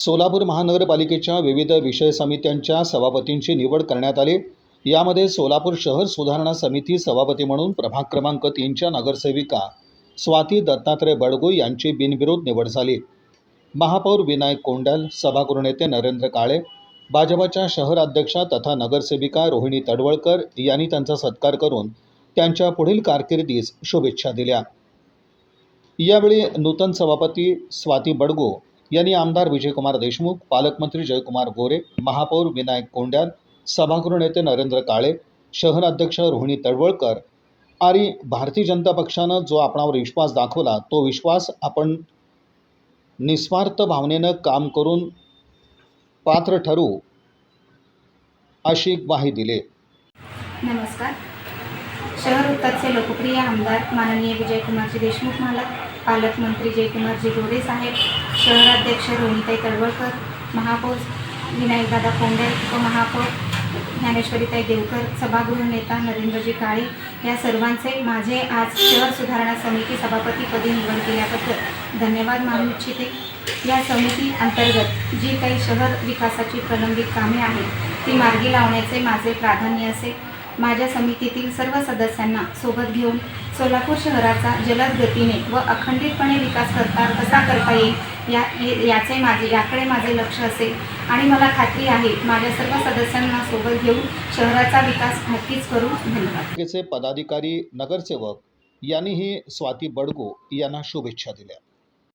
सोलापूर महानगरपालिकेच्या विविध विषय समित्यांच्या सभापतींची निवड करण्यात आली। यामध्ये सोलापूर शहर सुधारणा समिती सभापती म्हणून प्रभाग क्रमांक 3च्या नगरसेविका स्वाती दत्तात्रय बडगू यांची बिनविरोध निवड झाली। महापौर विनायक कोंडाल, सभागृह नेते नरेंद्र काळे, भाजपच्या शहर अध्यक्षा तथा नगरसेविका रोहिणी तडवळकर यांनी त्यांचा सत्कार करून त्यांच्या पुढील कारकिर्दीस शुभेच्छा दिल्या। यावेळी नूतन सभापती स्वाती बडगू यांनी आमदार विजयकुमार देशमुख, पालकमंत्री जयकुमार गोरे, महापौर विनायक कोंडाल, सभागृह नेते नरेंद्र काळे, शहर अध्यक्ष रोहिणी तडवळकर आणि भारतीय जनता पक्षानं जो आपणावर विश्वास दाखवला तो विश्वास आपण निस्वार्थ भावनेनं काम करून पात्र ठरू अशी ग्वाही दिली। नमस्कार। शहर उत्तरचे लोकप्रिय आमदार माननीय विजयकुमारजी देशमुख मालक, पालकमंत्री जयकुमारजी गोरे साहेब, शहराध्यक्ष रोहिणीताई तडवळकर, महापौर विनायकदादा कोंडाल, उपमहापौर ज्ञानेश्वरीताई देवकर, सभागृह नेता नरेंद्रजी काळे या सर्वांचे माझे आज शहर सुधारणा समिती सभापतीपदी निवड केल्याबद्दल धन्यवाद मानू इच्छिते। या समिती अंतर्गत जी काही शहर विकासाची प्रलंबित कामे आहेत ती मार्गी लावण्याचे माझे प्राधान्य असेल। माझ्या समितीतील सर्व सदस्यांना सोबत घेऊन सोलापूर शहराचा जलद गतीने व अखंडितपणे विकास कसा करता येईल याकडे माझे लक्ष असेल आणि मला खात्री आहे माझ्या सर्व सदस्यांना सोबत घेऊन शहराचा विकास नक्कीच करू। धन्यवाद। पदाधिकारी, नगरसेवक यांनीही स्वाती बडगू यांना शुभेच्छा दिल्या।